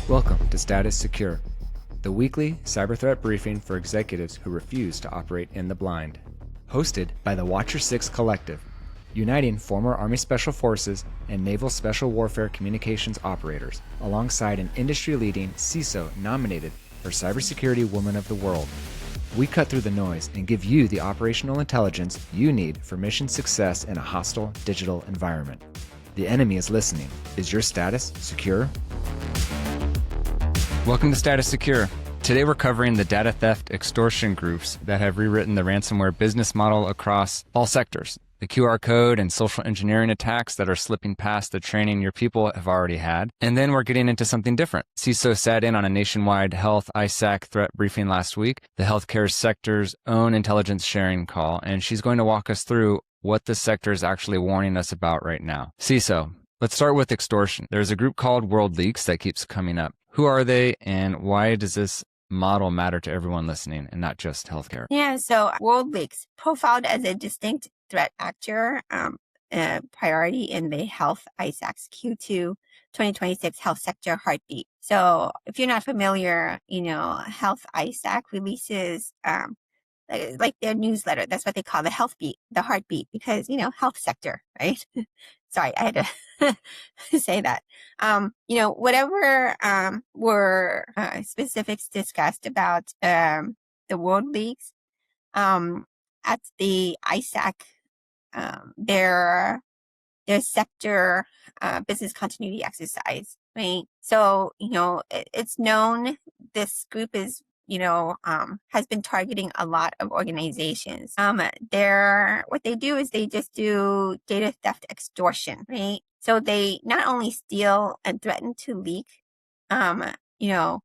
Welcome to Status Secure, the weekly cyber threat briefing for executives who refuse to operate in the blind. Hosted by the Watcher 6 Collective, uniting former Army Special Forces and Naval Special Warfare Communications operators, alongside an industry-leading CISO nominated for Cybersecurity Woman of the World. We cut through the noise and give you the operational intelligence you need for mission success in a hostile digital environment. The enemy is listening. Is your status secure? Welcome to Status Secure. Today we're covering the data theft extortion groups that have rewritten the ransomware business model across all sectors. The QR code and social engineering attacks that are slipping past the training your people have already had. And then we're getting into something different. CISO sat in on a nationwide Health-ISAC threat briefing last week, the healthcare sector's own intelligence sharing call, and she's going to walk us through what the sector is actually warning us about right now. CISO, let's start with extortion. There's a group called World Leaks that keeps coming up. Who are they, and why does this model matter to everyone listening and not just healthcare? Yeah, so World Leaks, profiled as a distinct threat actor, priority in the Health-ISAC's Q2 2026 health sector heartbeat. So if you're not familiar, Health-ISAC releases like their newsletter. That's what they call the the heartbeat, because, health sector, right? Sorry, I had to say that. Whatever were specifics discussed about the World Leaks at the ISAC, their sector business continuity exercise, right? So, it's known this group is has been targeting a lot of organizations. What they do is they just do data theft extortion, right? So they not only steal and threaten to leak, your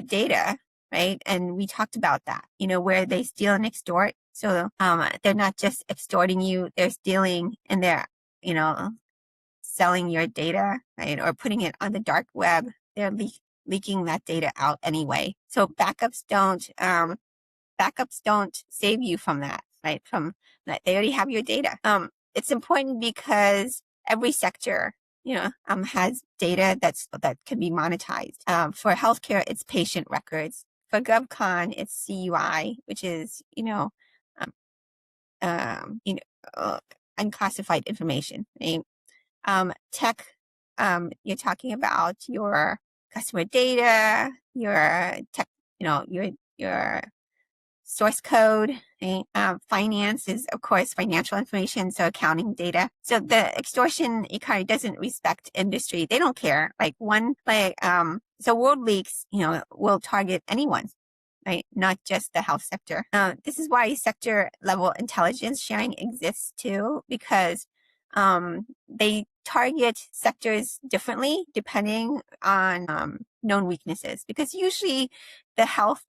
data, right? And we talked about that, where they steal and extort. So, they're not just extorting you, they're stealing and they're, selling your data, right? Or putting it on the dark web. They're leaking that data out anyway. So backups don't save you from that, right? From that, they already have your data. It's important because every sector, has data that can be monetized. For healthcare, it's patient records. For GovCon, it's CUI, which is, unclassified information. Right? Tech, you're talking about your customer data, your tech, your source code. Right? Finance is, of course, financial information, so accounting data. So the extortion economy doesn't respect industry; they don't care. So World Leaks, will target anyone, right? Not just the health sector. This is why sector level intelligence sharing exists too, because they target sectors differently depending on known weaknesses, because usually the health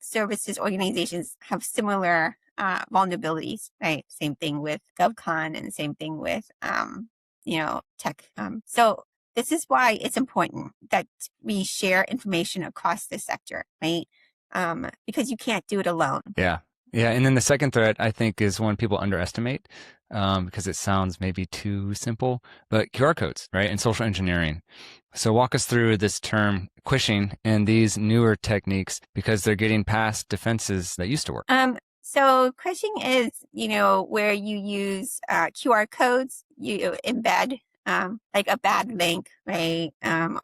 services organizations have similar vulnerabilities, right? Same thing with GovCon and same thing with tech. So this is why it's important that we share information across the sector, right? Because you can't do it alone. Yeah. And then the second threat, I think, is one people underestimate because it sounds maybe too simple, but QR codes, right? And social engineering. So walk us through this term, quishing, and these newer techniques, because they're getting past defenses that used to work. So quishing is, where you use QR codes, you embed like a bad link, right?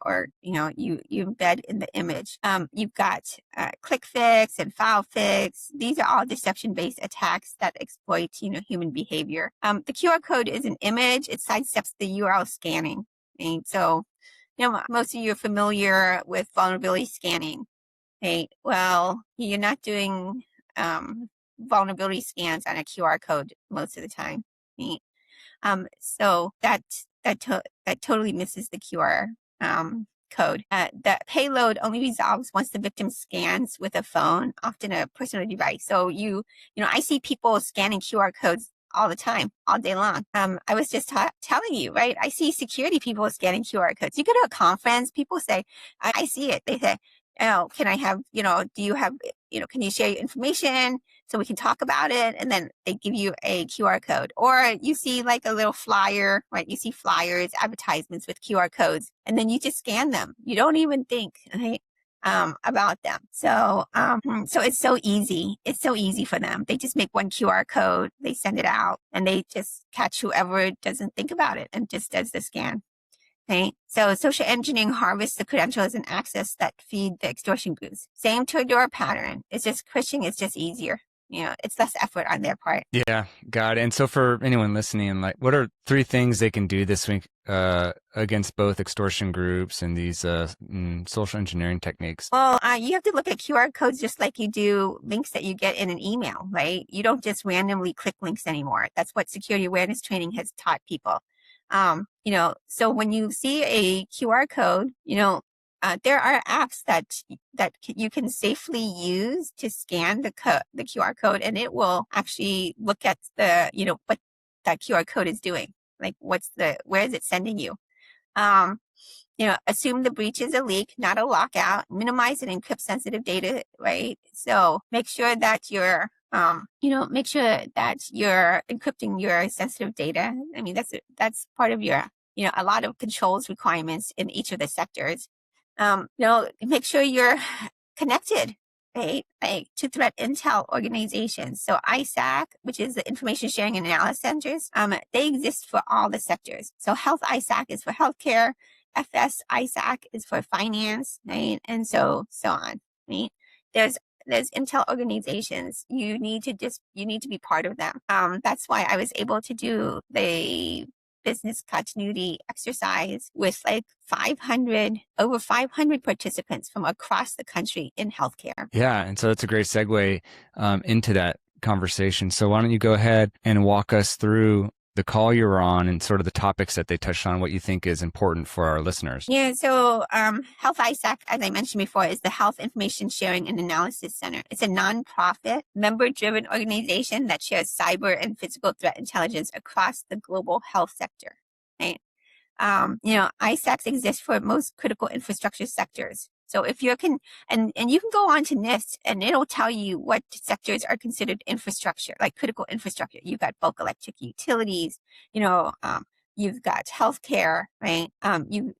Or, you embed in the image. You've got ClickFix and FileFix. These are all deception-based attacks that exploit, human behavior. The QR code is an image. It sidesteps the URL scanning. Right? So, most of you are familiar with vulnerability scanning, right? Well, you're not doing vulnerability scans on a QR code most of the time, right? So that totally misses the QR code. The payload only resolves once the victim scans with a phone, often a personal device. So I see people scanning QR codes all the time, all day long. I was just telling you, right? I see security people scanning QR codes. You go to a conference, people say, I see it. They say, can I have, do you have, can you share your information so we can talk about it? And then they give you a QR code, or you see like a little flyer, right? You see flyers, advertisements with QR codes, and then you just scan them. You don't even think, right? About them. So it's so easy. It's so easy for them. They just make one QR code, they send it out, and they just catch whoever doesn't think about it and just does the scan. Okay. So social engineering harvests the credentials and access that feed the extortion groups. Same door pattern. It's just Quishing is just easier. It's less effort on their part. Yeah, got it. And so for anyone listening, like, what are 3 things they can do this week against both extortion groups and these social engineering techniques? Well, you have to look at QR codes just like you do links that you get in an email, right? You don't just randomly click links anymore. That's what security awareness training has taught people. So when you see a QR code, there are apps that you can safely use to scan the QR code, and it will actually look at the, what that QR code is doing. Like where is it sending you? Assume the breach is a leak, not a lockout. Minimize and encrypt sensitive data, right? So make sure that you're encrypting your sensitive data. I mean, that's part of your, a lot of controls requirements in each of the sectors. Make sure you're connected, right? Like to threat intel organizations. So ISAC, which is the Information Sharing and Analysis Centers, they exist for all the sectors. So Health-ISAC is for healthcare, FS-ISAC is for finance, right? And so on, right? There's intel organizations. You need to be part of them. That's why I was able to do the business continuity exercise with like over 500 participants from across the country in healthcare. Yeah, and so that's a great segue into that conversation. So why don't you go ahead and walk us through the call you were on and sort of the topics that they touched on, what you think is important for our listeners. Yeah, so Health-ISAC, as I mentioned before, is the Health Information Sharing and Analysis Center. It's a nonprofit, member-driven organization that shares cyber and physical threat intelligence across the global health sector. Right? ISACs exist for most critical infrastructure sectors. So if you can, and you can go on to NIST and it'll tell you what sectors are considered infrastructure, like critical infrastructure. You've got bulk electric utilities, you've got healthcare, right? You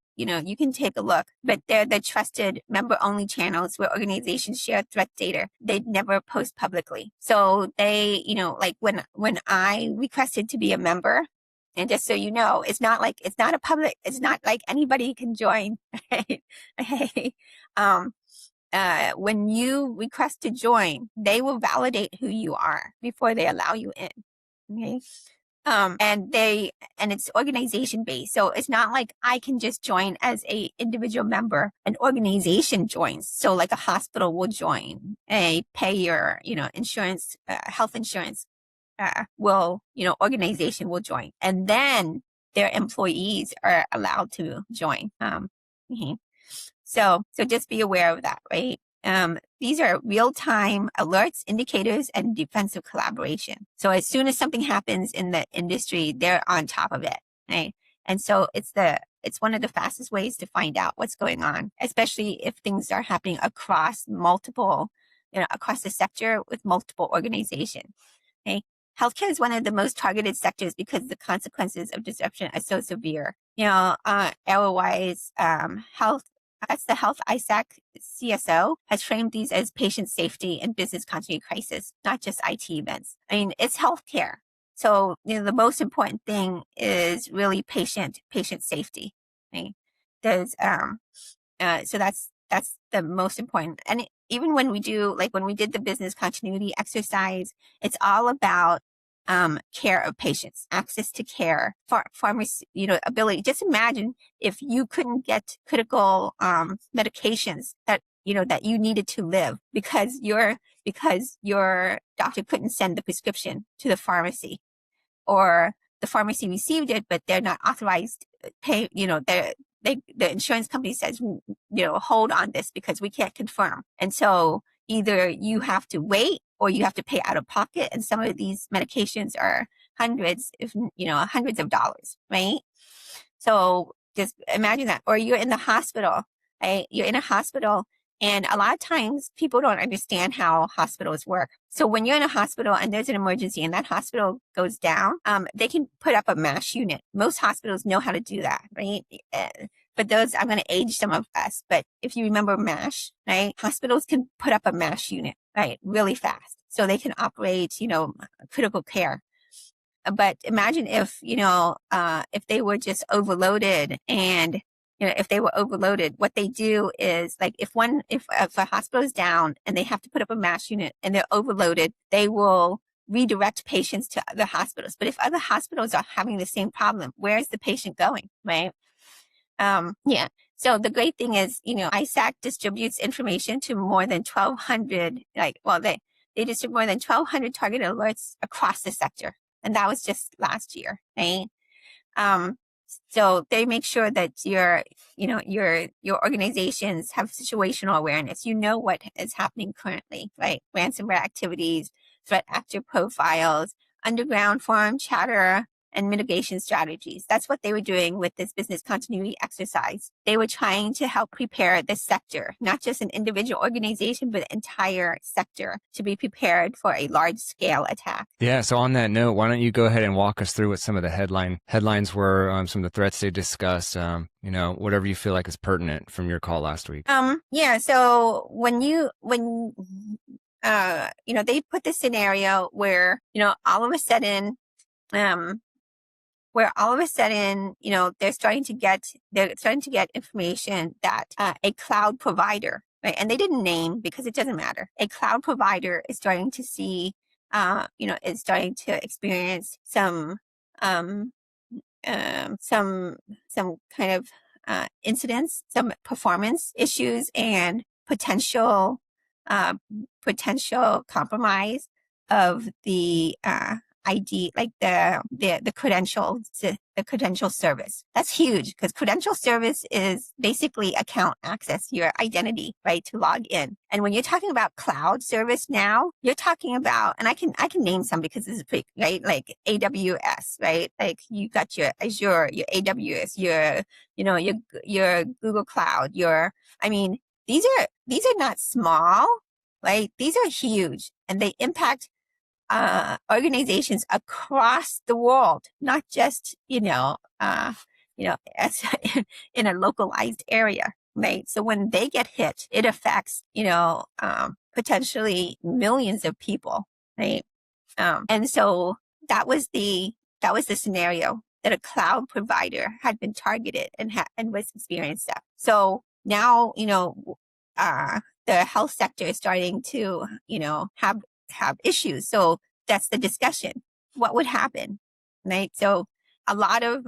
can take a look, but they're the trusted member-only channels where organizations share threat data. They never post publicly. So they, like when I requested to be a member, and just so you know, it's not like anybody can join. Right? Okay. When you request to join, they will validate who you are before they allow you in. Okay. And it's organization based. So it's not like I can just join as a individual member. An organization joins. So like a hospital will join, a payer, insurance, health insurance. Organization will join, and then their employees are allowed to join. So just be aware of that, right? These are real-time alerts, indicators, and defensive collaboration. So as soon as something happens in the industry, they're on top of it, right? And so it's one of the fastest ways to find out what's going on, especially if things are happening across across the sector with multiple organizations. Okay. Healthcare is one of the most targeted sectors because the consequences of disruption are so severe. Error-wise, that's the Health-ISAC CISO has framed these as patient safety and business continuity crisis, not just IT events. I mean, it's healthcare. So, the most important thing is really patient safety. Right? So that's the most important. And even when we did the business continuity exercise, it's all about care of patients, access to care, pharmacy, ability. Just imagine if you couldn't get critical medications that you needed to live because your doctor couldn't send the prescription to the pharmacy, or the pharmacy received it, but they're not authorized to pay, the insurance company says, hold on this because we can't confirm. And so either you have to wait or you have to pay out of pocket. And some of these medications are hundreds of dollars, right? So just imagine that. Or you're in the hospital, right? You're in a hospital And a lot of times people don't understand how hospitals work. So when you're in a hospital and there's an emergency and that hospital goes down, they can put up a MASH unit. Most hospitals know how to do that, right? But those, I'm going to age some of us, but if you remember MASH, right? Hospitals can put up a MASH unit, right? Really fast. So they can operate, critical care. But imagine if, if they were just overloaded and, if they were overloaded, what they do is like if a hospital is down and they have to put up a MASH unit and they're overloaded, they will redirect patients to other hospitals. But if other hospitals are having the same problem, where is the patient going, right? Yeah. So the great thing is, ISAC distributes information to more than 1,200, they distribute more than 1,200 targeted alerts across the sector. And that was just last year, right? So they make sure that your organizations have situational awareness. You know what is happening currently, right? Ransomware activities, threat actor profiles, underground forum chatter, and mitigation strategies. That's what they were doing with this business continuity exercise. They were trying to help prepare the sector, not just an individual organization, but the entire sector to be prepared for a large scale attack. Yeah. So on that note, why don't you go ahead and walk us through what some of the headlines were, some of the threats they discussed, whatever you feel like is pertinent from your call last week. Yeah. So when they put this scenario where, all of a sudden, they're starting to get information that a cloud provider, right? And they didn't name because it doesn't matter. A cloud provider is starting to see, is starting to experience some kind of incidents, some performance issues, and potential compromise of the ID, like the credential service. That's huge because credential service is basically account access, your identity, right, to log in. And when you're talking about cloud service now, you're talking about, and I can name some because this is pretty, right, like AWS, right? Like you got your Azure, your AWS, your Google Cloud, these are not small, right? These are huge and they impact organizations across the world, not just, as in a localized area, right? So when they get hit, it affects, potentially millions of people, right? And so that was the scenario that a cloud provider had been targeted and was experienced that. So now, the health sector is starting to, have issues. So that's the discussion. What would happen, right? So a lot of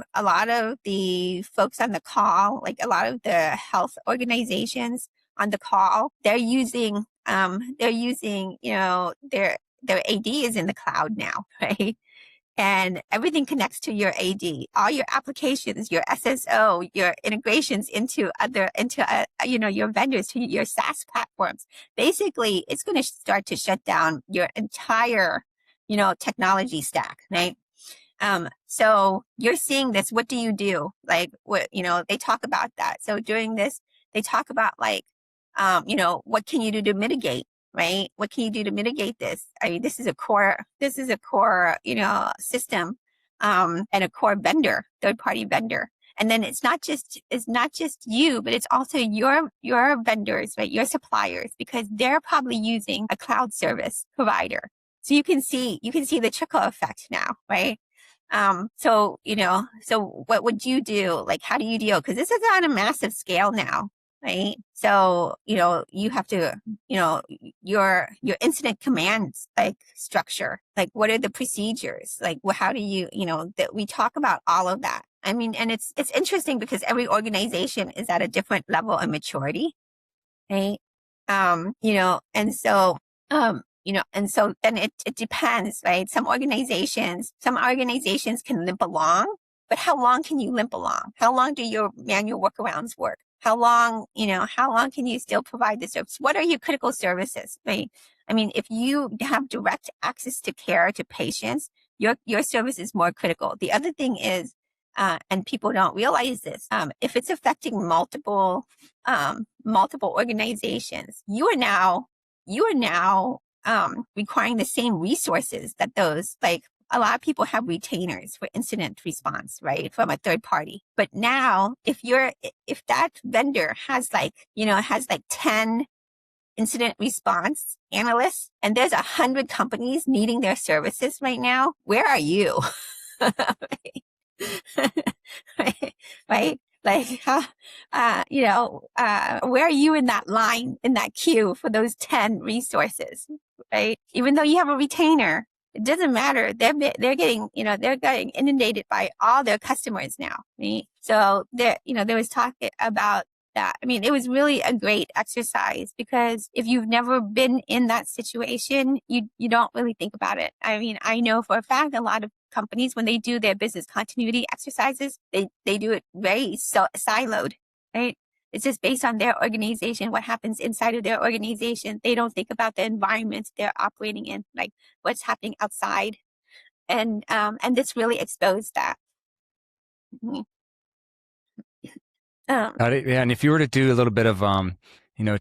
the folks on the call, like a lot of the health organizations on the call, they're using their AD is in the cloud now, right? And everything connects to your AD, all your applications, your SSO, your integrations into your vendors, to your SaaS platforms. Basically, it's going to start to shut down your entire, technology stack, right? So you're seeing this. What do you do? Like, they talk about that. So during this, they talk about what can you do to mitigate? Right? What can you do to mitigate this? I mean, this is a core, system, and a core vendor, third-party vendor. And then it's not just you, but it's also your vendors, right? Your suppliers, because they're probably using a cloud service provider. So you can see the trickle effect now, right? So what would you do? Like, how do you deal? Because this is on a massive scale now. Right. So, you have to, your incident commands, like structure, like what are the procedures? Like, how do you, that we talk about all of that. I mean, and it's interesting because every organization is at a different level of maturity. Right. And so then it depends, right? Some organizations can limp along, but how long can you limp along? How long do your manual workarounds work? How long can you still provide the service? What are your critical services, right? I mean, if you have direct access to care to patients, your service is more critical. The other thing is, and people don't realize this. If it's affecting multiple organizations, you are now requiring the same resources that those, like, a lot of people have retainers for incident response, right, from a third party. But now, if that vendor has 10 incident response analysts, and there's 100 companies needing their services right now, where are you? right? Like, where are you in that line, in that queue for those 10 resources, right? Even though you have a retainer, it doesn't matter. They're getting inundated by all their customers now, right? So there was talk about that. I mean, it was really a great exercise, because if you've never been in that situation, you don't really think about it. I mean, I know for a fact a lot of companies, when they do their business continuity exercises, they do it very siloed, right? It's just based on their organization, what happens inside of their organization. They don't think about the environments they're operating in, like what's happening outside. And this really exposed that. Mm-hmm. Got it. Yeah. And if you were to do a little bit of,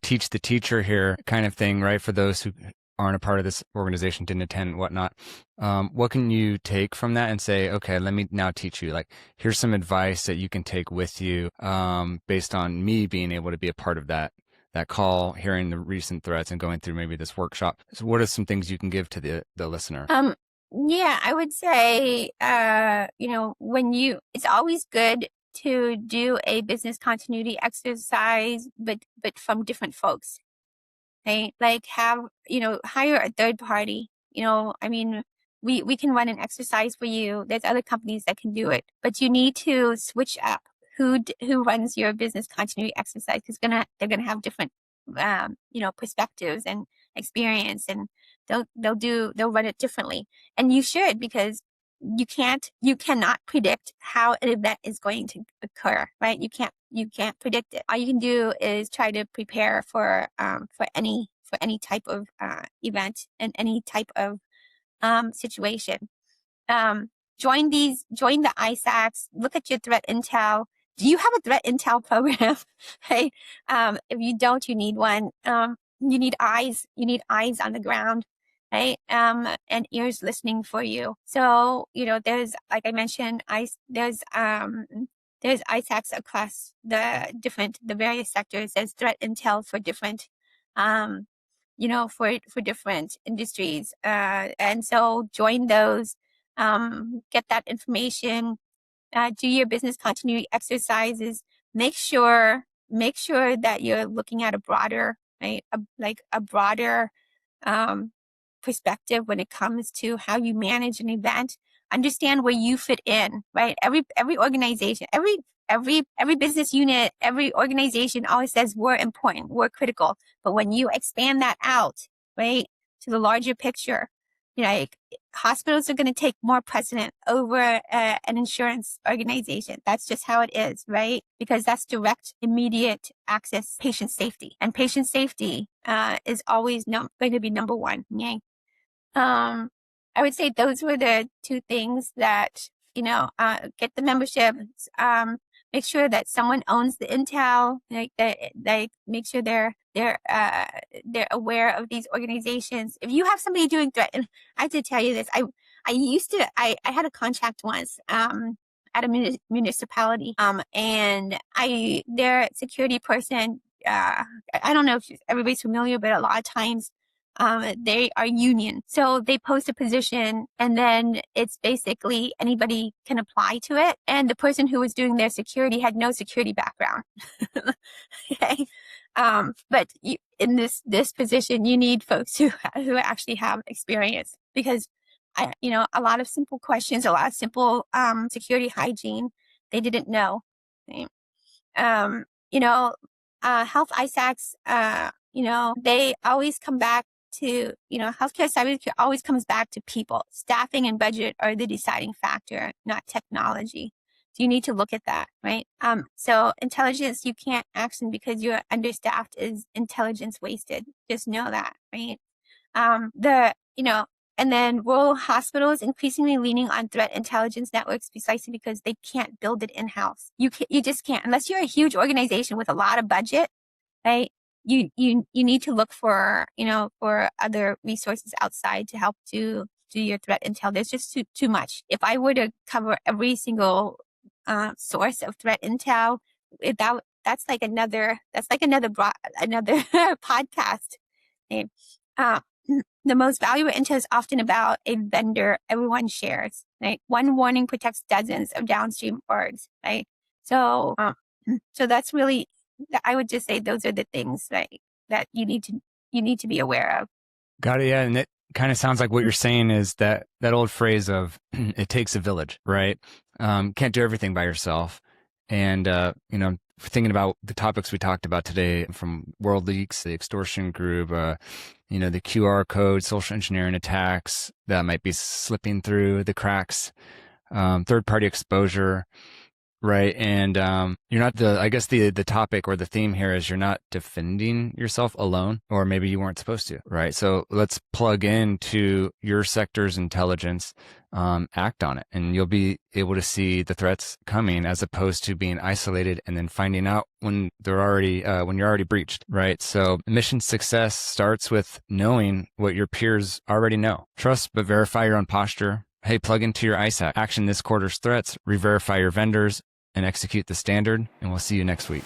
teach the teacher here kind of thing, right, for those who aren't a part of this organization, didn't attend, whatnot, what can you take from that and say, okay, let me now teach you, like, here's some advice that you can take with you, based on me being able to be a part of that call, hearing the recent threats and going through maybe this workshop. So what are some things you can give to the listener? Yeah, I would say, it's always good to do a business continuity exercise, but from different folks. Okay? Like, hire a third party. I mean, we can run an exercise for you. There's other companies that can do it, but you need to switch up who runs your business continuity exercise, because they're gonna have different perspectives and experience, and they'll run it differently. And you should, because you cannot predict how an event is going to occur, right? You can't predict it. All you can do is try to prepare for any type of event and any type of situation. Join the ISACs. Look at your threat intel. Do you have a threat intel program? Right? If you don't, you need one. You need eyes. You need eyes on the ground, right? And ears listening for you. So, there's, like I mentioned, there's ISACs across the various sectors. There's threat intel for different, for different industries. And so join those, get that information, do your business continuity exercises. Make sure that you're looking at a broader, right? A broader perspective when it comes to how you manage an event. Understand where you fit in, right? Every organization, every business unit, every organization always says we're important, we're critical. But when you expand that out, right, to the larger picture, like, hospitals are going to take more precedent over an insurance organization. That's just how it is, right? Because that's direct, immediate access, patient safety. And patient safety is always going to be number one. Yay. I would say those were the two things that, get the membership, make sure that someone owns the intel, like make sure they're aware of these organizations. If you have somebody doing threat, and I have to tell you this, I had a contract once, at a municipality, and their security person, I don't know if everybody's familiar, but a lot of times, they are union. So they post a position, and then it's basically anybody can apply to it. And the person who was doing their security had no security background. Okay. But in this position, you need folks who actually have experience, because a lot of simple questions, a lot of simple, security hygiene, they didn't know. Okay? Health-ISACs, they always come back to, healthcare cybersecurity always comes back to people. Staffing and budget are the deciding factor, not technology. So you need to look at that, right? So intelligence you can't action because you're understaffed is intelligence wasted. Just know that, right? And then rural hospitals increasingly leaning on threat intelligence networks precisely because they can't build it in-house. You just can't, unless you're a huge organization with a lot of budget, right? You need to look for, for other resources outside to help to do your threat intel. There's just too much. If I were to cover every single source of threat intel, that's like another podcast. Okay. The most valuable intel is often about a vendor everyone shares, right? One warning protects dozens of downstream orgs, right? So that's really, I would just say those are the things, right, that you need to be aware of. Got it. Yeah. And it kind of sounds like what you're saying is that old phrase of it takes a village, right? Can't do everything by yourself. And, thinking about the topics we talked about today, from world leaks, the extortion group, the QR code, social engineering attacks that might be slipping through the cracks, third-party exposure, right? And you're not the topic or the theme here is you're not defending yourself alone, or maybe you weren't supposed to, right? So let's plug into your sector's intelligence, act on it, and you'll be able to see the threats coming as opposed to being isolated and then finding out when you're already breached, right? So mission success starts with knowing what your peers already know. Trust but verify your own posture. Hey, plug into your ISAC. Action this quarter's threats, re-verify your vendors, and execute the standard, and we'll see you next week.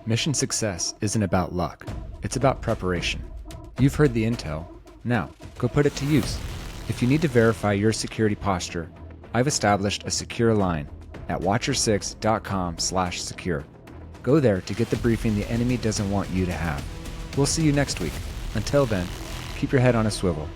Mission success isn't about luck. It's about preparation. You've heard the intel. Now, go put it to use. If you need to verify your security posture, I've established a secure line at watcher6.com/secure. Go there to get the briefing the enemy doesn't want you to have. We'll see you next week. Until then, keep your head on a swivel.